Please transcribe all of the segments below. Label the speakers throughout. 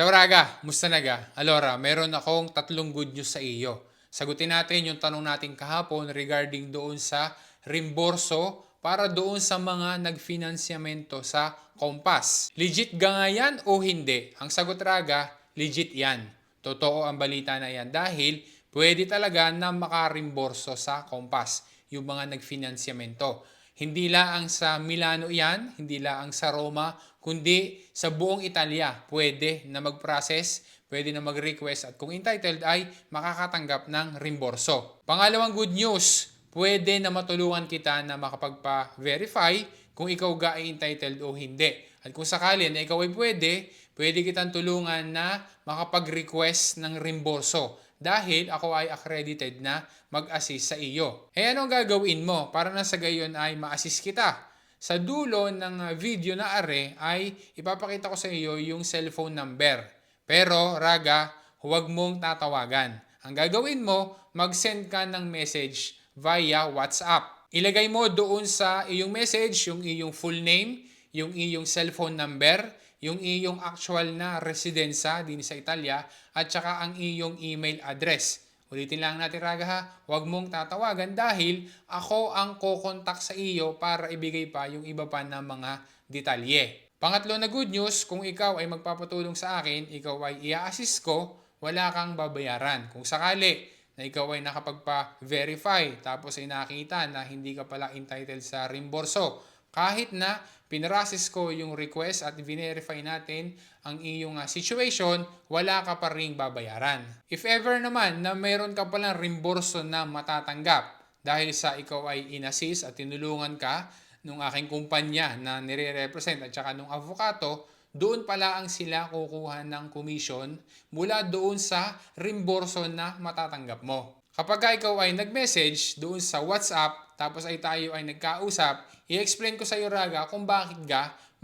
Speaker 1: Ciao Raga, musta naga? Alora, meron akong tatlong good news sa iyo. Sagutin natin yung tanong natin kahapon regarding doon sa reimborso para doon sa mga nagfinansyamento sa Kompas. Legit ga nga yan o hindi? Ang sagot Raga, legit yan. Totoo ang balita na yan dahil pwede talaga na makarimborso sa Kompas yung mga nagfinansyamento. Hindi lang sa Milano yan, hindi lang sa Roma, kundi sa buong Italia pwede na mag-process, pwede na mag-request at kung entitled ay makakatanggap ng reimborso. Pangalawang good news, pwede na matulungan kita na makapagpa-verify kung ikaw ga ay entitled o hindi. At kung sakali na ikaw ay pwede kitang tulungan na makapag-request ng reimborso dahil ako ay accredited na mag-assist sa iyo. Anong gagawin mo para na sa gayon ay ma-assist kita? Sa dulo ng video na are ay ipapakita ko sa iyo yung cellphone number. Pero Raga, huwag mong tatawagan. Ang gagawin mo, mag-send ka ng message via WhatsApp. Ilagay mo doon sa iyong message yung iyong full name, yung iyong cellphone number, yung iyong actual na residensya din sa Italia at saka ang iyong email address. Ulitin lang natin Raga ha, huwag mong tatawagan dahil ako ang kokontak sa iyo para ibigay pa yung iba pa na mga detalye. Pangatlo na good news, kung ikaw ay magpapatulong sa akin, ikaw ay i-assist ko, wala kang babayaran. Kung sakali na ikaw ay nakapagpa-verify tapos ay nakita na hindi ka pala entitled sa reimborso, kahit na pinrasis ko yung request at verify natin ang iyong situation, wala ka pa ring babayaran. If ever naman na mayroon ka palang reimborso na matatanggap dahil sa ikaw ay inassist at tinulungan ka nung aking kumpanya na nire-represent at saka nung avokato, doon pala ang sila kukuha ng commission mula doon sa reimborso na matatanggap mo. Kapag ikaw ay nag-message doon sa WhatsApp, tapos ay tayo ay nagkausap, i-explain ko sa iyo Raga kung bakit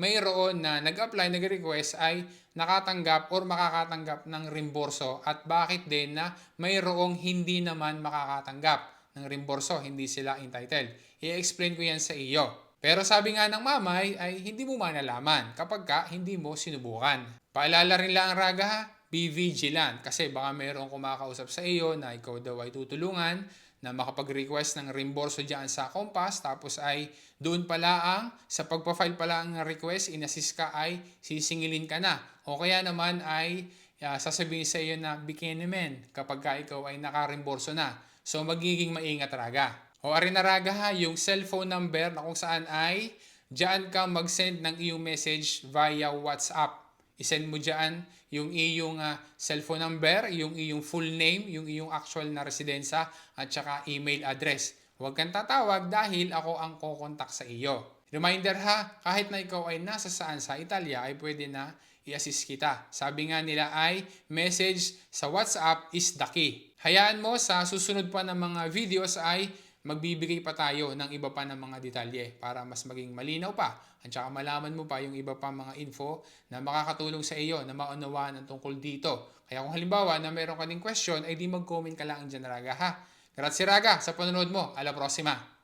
Speaker 1: mayroon na nag-apply, nag-request ay nakatanggap or makakatanggap ng reimborso at bakit din na mayroong hindi naman makakatanggap ng reimborso, hindi sila entitled. I-explain ko yan sa iyo. Pero sabi nga ng mamay ay hindi mo manalaman kapag hindi mo sinubukan. Paalala rin lang Raga ha, be vigilant kasi baka mayroong kumakausap sa iyo na ikaw daw ay tutulungan na makapag-request ng reimborso dyan sa Kompas tapos ay doon pala sa pagpa-file pala ang request, inassist ka ay sisingilin ka na. O kaya naman ay sasabihin sa iyo na bikinimen kapag ikaw ay naka-reimborso na. So magiging maingat Raga. O ari na Raga ha, yung cellphone number na kung saan ay dyan ka mag-send ng iyong message via WhatsApp. I-send mo dyan yung iyong cellphone number, yung iyong full name, yung iyong actual na residensya at saka email address. Huwag kang tatawag dahil ako ang kokontak sa iyo. Reminder ha, kahit na ikaw ay nasa saan sa Italia ay pwede na i-assist kita. Sabi nga nila ay message sa WhatsApp is the key. Hayaan mo sa susunod pa ng mga videos ay magbibigay pa tayo ng iba pa ng mga detalye para mas maging malinaw pa at saka malaman mo pa yung iba pa mga info na makakatulong sa iyo na maunawaan ang tungkol dito. Kaya kung halimbawa na meron ka ding question, ay di mag-comment ka lang dyan Raga ha. Grazie Raga sa panonood mo. Alla prossima!